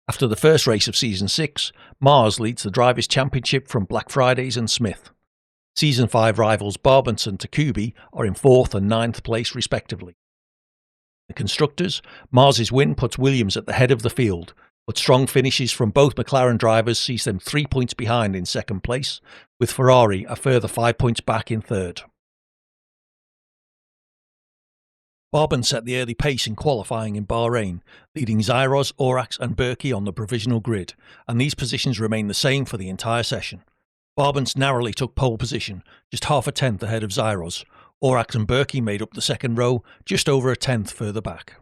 After the first race of Season 6, Mars leads the Drivers' Championship from Black Fridays and Smith. Season 5 rivals Barbance and Takubi are in 4th and 9th place respectively. The Constructors, Mars's win puts Williams at the head of the field, but strong finishes from both McLaren drivers sees them 3 points behind in 2nd place, with Ferrari a further 5 points back in 3rd. Barbance set the early pace in qualifying in Bahrain, leading Zyros, Orax and Berkey on the provisional grid, and these positions remain the same for the entire session. Barbance narrowly took pole position, just half a tenth ahead of Zyros. Orax and Berkey made up the second row, just over a tenth further back.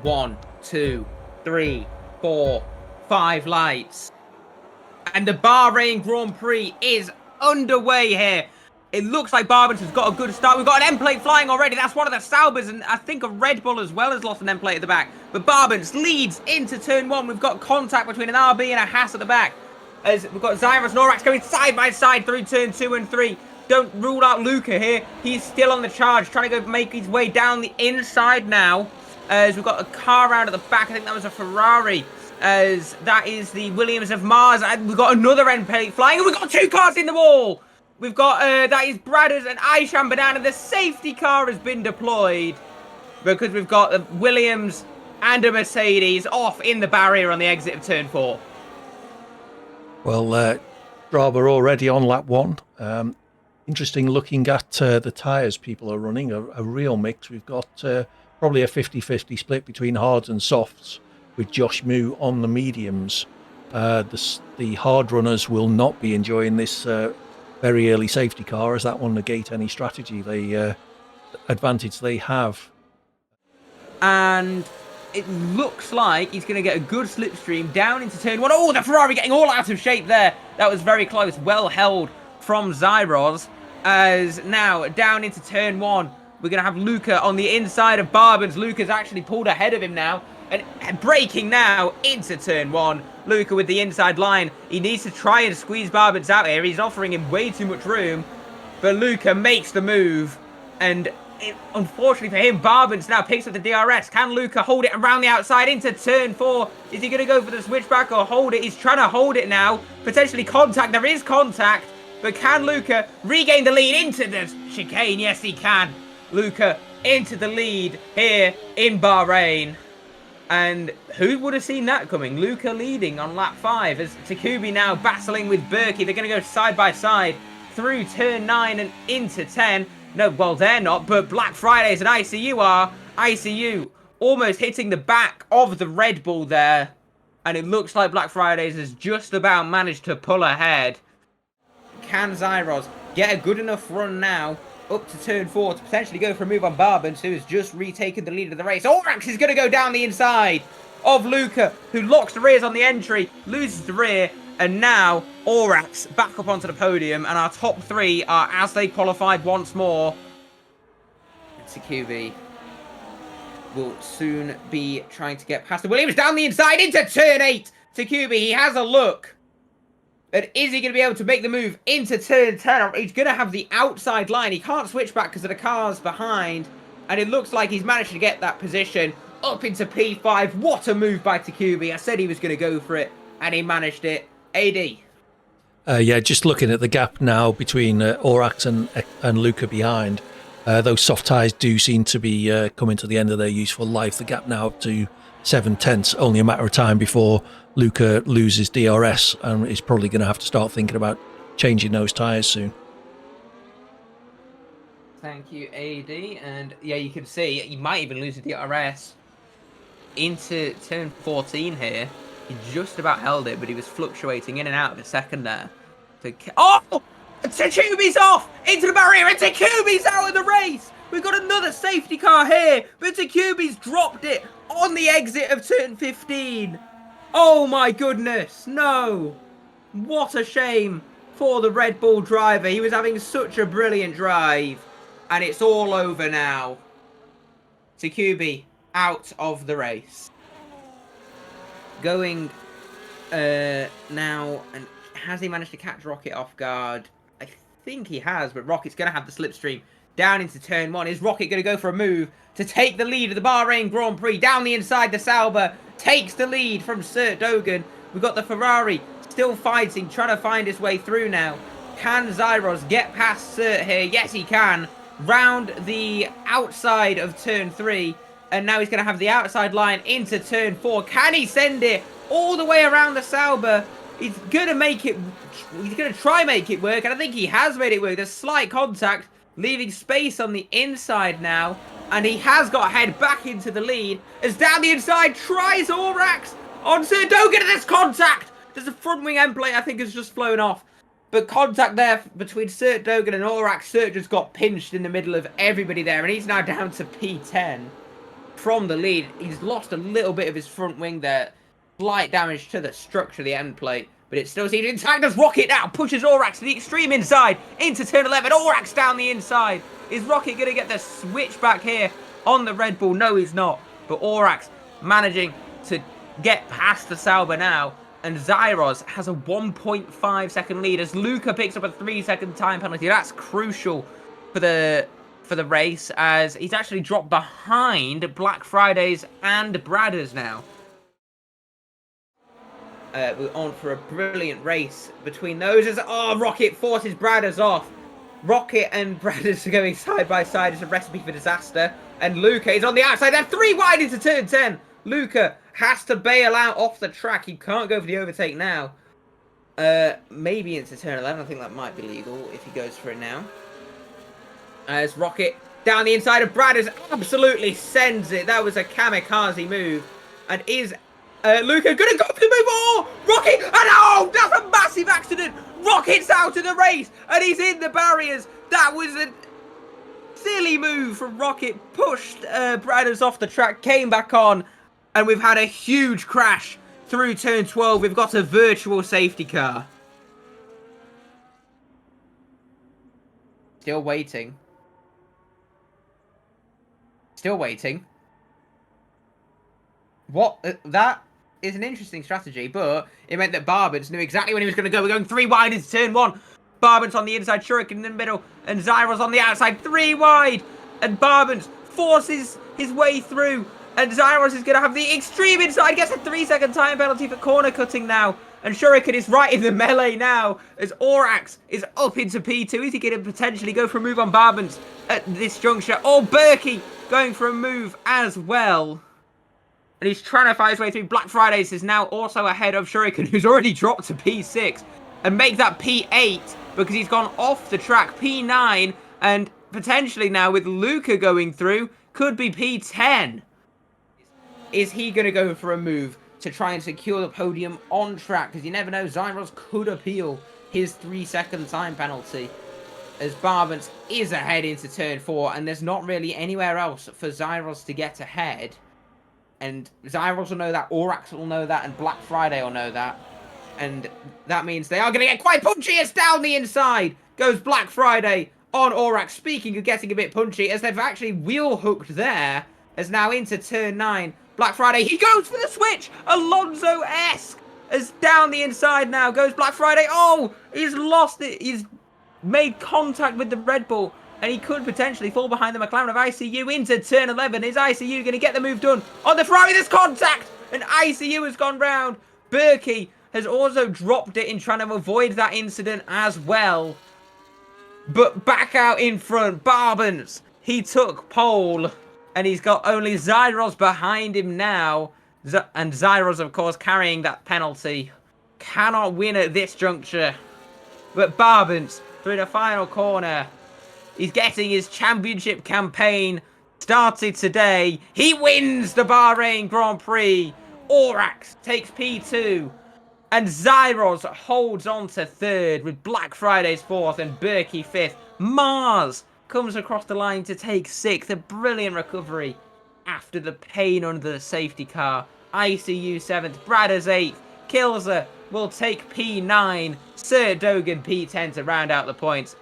One, two, three, 4, 5 lights. And the Bahrain Grand Prix is underway here. It looks like Barbance has got a good start. We've got an end plate flying already. That's one of the Saubers, and I think a Red Bull as well has lost an end plate at the back. But Barbance leads into turn 1. We've got contact between an RB and a Haas at the back. As we've got Zyros and Orax going side by side through turn 2 and 3. Don't rule out Luca here. He's still on the charge, trying to go make his way down the inside now. As we've got a car around at the back. I think that was a Ferrari. As that is the Williams of Mars. And we've got another end plate flying. And we've got 2 cars in the wall. We've got, that is Bradders and Aishan Banana. The safety car has been deployed. Because we've got a Williams and a Mercedes off in the barrier on the exit of turn 4. Well, Strava already on lap 1. Interesting looking at the tyres people are running. A real mix. We've got probably a 50-50 split between hards and softs, with Josh Moo on the mediums. The hard runners will not be enjoying this very early safety car, as that will negate any strategy advantage they have. And it looks like he's going to get a good slipstream down into turn 1. Oh, the Ferrari getting all out of shape there. That was very close. Well held from Zyros. As now down into turn 1, we're going to have Luca on the inside of Barbance. Luca's actually pulled ahead of him now. And braking now into turn 1. Luca with the inside line. He needs to try and squeeze Barbance out here. He's offering him way too much room. But Luca makes the move. And unfortunately for him, Barbance now picks up the DRS. Can Luca hold it around the outside into turn 4? Is he going to go for the switchback or hold it? He's trying to hold it now. Potentially contact. There is contact. But can Luca regain the lead into the chicane? Yes, he can. Luca into the lead here in Bahrain. And who would have seen that coming? Luca leading on lap 5 as Takubi now battling with Berkey. They're going to go side by side through turn 9 and into 10. No, well, they're not, but Black Fridays and ICU are. ICU almost hitting the back of the Red Bull there. And it looks like Black Fridays has just about managed to pull ahead. Can Zyros get a good enough run now up to turn 4 to potentially go for a move on Barbance, who has just retaken the lead of the race? Orax is going to go down the inside of Luca, who locks the rears on the entry, loses the rear, and now Orax back up onto the podium, and our top 3 are as they qualified once more. Takubi will soon be trying to get past the Williams down the inside into turn 8. Takubi, he has a look. And is he going to be able to make the move into turn 10? He's going to have the outside line. He can't switch back because of the cars behind. And it looks like he's managed to get that position up into P5. What a move by Takubi. I said he was going to go for it, and he managed it. AD. Yeah, just looking at the gap now between Orax and Luca behind. Those soft tyres do seem to be coming to the end of their useful life. The gap now up to 7 tenths, only a matter of time before Luca loses DRS and is probably going to have to start thinking about changing those tyres soon. Thank you, AD. And yeah, you can see he might even lose the DRS into turn 14 here. He just about held it, but he was fluctuating in and out of a second there. Oh! Takubi's off into the barrier, and Takubi's out of the race. We've got another safety car here, but Takubi's dropped it on the exit of turn 15. Oh my goodness, no. What a shame for the Red Bull driver. He was having such a brilliant drive, and it's all over now. Takubi out of the race. Going now, and has he managed to catch Rocket off guard? I think he has, but Rocket's going to have the slipstream down into turn 1. Is Rocket going to go for a move to take the lead of the Bahrain Grand Prix? Down the inside, the Sauber takes the lead from Sertdogan. We've got the Ferrari still fighting, trying to find his way through now. Can Zyros get past Sert here? Yes, he can. Round the outside of turn 3. And now he's going to have the outside line into turn 4. Can he send it all the way around the Sauber? He's going to make it... He's going to try make it work. And I think he has made it work. There's slight contact, leaving space on the inside now. And he has got to head back into the lead. As down the inside, tries Aurorax on Sertdogan. And there's contact. There's a front wing end plate I think has just flown off. But contact there between Sertdogan and Aurorax. Sert just got pinched in the middle of everybody there. And he's now down to P10 from the lead. He's lost a little bit of his front wing there. Slight damage to the structure of the end plate. But it still seems intact as Rocket now pushes Aurorax to the extreme inside into turn 11. Aurorax down the inside. Is Rocket going to get the switch back here on the Red Bull? No, he's not. But Aurorax managing to get past the Sauber now. And Zyros has a 1.5 second lead as Luca picks up a 3-second time penalty. That's crucial for the race, as he's actually dropped behind Black Fridays and Bradders now. We're on for a brilliant race between those as Rocket forces Bradders off. Rocket and Bradders are going side by side. It's a recipe for disaster. And Luca is on the outside. They're 3 wide into turn 10. Luca has to bail out off the track. He can't go for the overtake now. Maybe into turn 11. I think that might be legal if he goes for it now. As Rocket down the inside of Bradders absolutely sends it. That was a kamikaze move. And is Luca gonna go for the move? Oh, Rocket! And oh, that's a massive accident. Rocket's out of the race and he's in the barriers. That was a silly move from Rocket. Pushed Bradders off the track, came back on, and we've had a huge crash through turn 12. We've got a virtual safety car. Still waiting. Still waiting. What? That is an interesting strategy, but it meant that Barbans knew exactly when he was going to go. We're going 3 wide into turn 1. Barbans on the inside, Shuriken in the middle, and Zyros on the outside, 3 wide. And Barbans forces his way through, and Zyros is going to have the extreme inside, gets a 3-second time penalty for corner cutting now. And Shuriken is right in the melee now, as Aurorax is up into P2. Is he going to potentially go for a move on Barbans at this juncture? Oh, Berkey going for a move as well. And he's trying to fight his way through. Black Fridays is now also ahead of Shuriken, who's already dropped to P6. And makes that P8 because he's gone off the track. P9. And potentially now with Luca going through, could be P10. Is he going to go for a move to try and secure the podium on track? Because you never know, Zyros could appeal his 3-second time penalty. As Barbans is ahead into turn 4. And there's not really anywhere else for Zyros to get ahead. And Zyros will know that, Aurorax will know that, and Black Friday will know that. And that means they are going to get quite punchy. It's down the inside. Goes Black Friday on Aurorax. Speaking of getting a bit punchy, as they've actually wheel hooked there. As now into turn 9. Black Friday, he goes for the switch. Alonso-esque. As down the inside now goes Black Friday. Oh, he's lost it. He's made contact with the Red Bull. And he could potentially fall behind the McLaren of ICU into turn 11. Is ICU going to get the move done? On the Ferrari, there's contact! And ICU has gone round. Berkey has also dropped it in trying to avoid that incident as well. But back out in front, Barbans. He took pole. And he's got only Zyros behind him now. And Zyros, of course, carrying that penalty. Cannot win at this juncture. But Barbans through the final corner. He's getting his championship campaign started today. He wins the Bahrain Grand Prix. Aurorax takes P2. And Zyros holds on to 3rd with Black Fridays 4th and Berkey 5th. Mars comes across the line to take 6th. A brilliant recovery after the pain under the safety car. ICU 7th. Bradders 8th. Kilser will take P9. Sertdogan P10 to round out the points.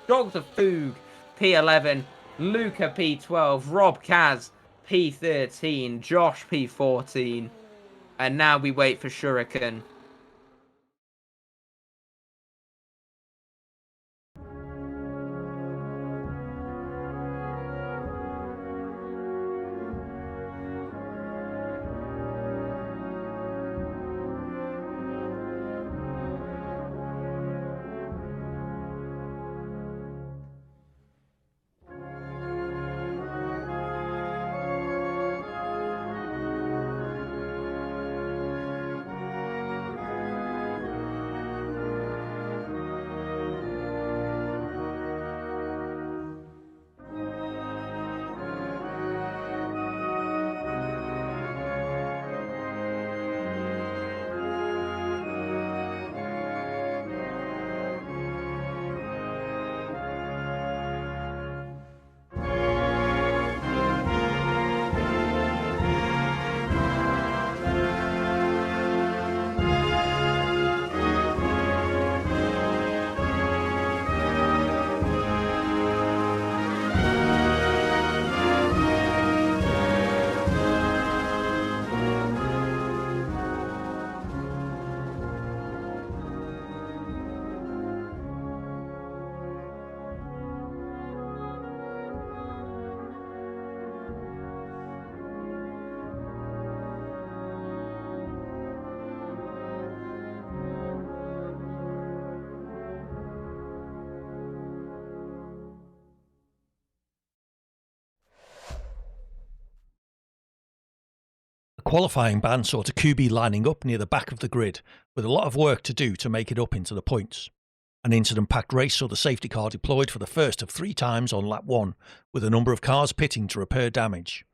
Dr. Foog, P11, Luca, P12, Rob Kaz, P13, Josh, P14, and now we wait for Shuriken. qualifying ban saw Takubi lining up near the back of the grid, with a lot of work to do to make it up into the points. An incident-packed race saw the safety car deployed for the first of 3 times on lap 1, with a number of cars pitting to repair damage.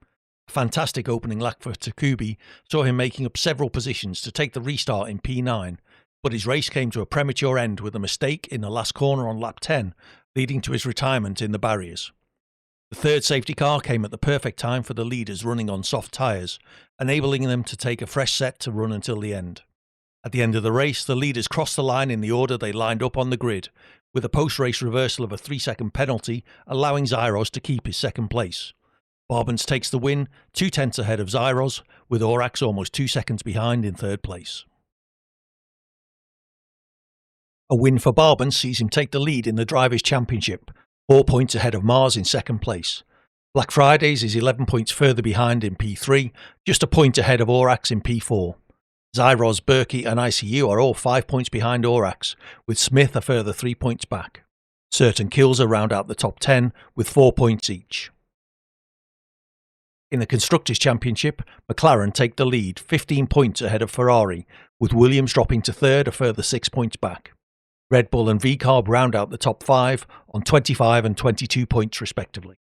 A fantastic opening lap for Takubi saw him making up several positions to take the restart in P9, but his race came to a premature end with a mistake in the last corner on lap 10, leading to his retirement in the barriers. The third safety car came at the perfect time for the leaders running on soft tyres, enabling them to take a fresh set to run until the end. At the end of the race, the leaders crossed the line in the order they lined up on the grid, with a post-race reversal of a 3-second penalty allowing Zyros to keep his second place. Barbans takes the win, 2/10 ahead of Zyros, with Orax almost 2 seconds behind in third place. A win for Barbans sees him take the lead in the Drivers' Championship, 4 points ahead of Mars in second place. Black Fridays is 11 points further behind in P3, just a point ahead of Orax in P4. Zyros, Berkey and ICU are all 5 points behind Orax, with Smith a further 3 points back. Cert and Kilser round out the top 10 with 4 points each. In the Constructors' Championship, McLaren take the lead, 15 points ahead of Ferrari, with Williams dropping to third a further 6 points back. Red Bull and VCarb round out the top 5 on 25 and 22 points respectively.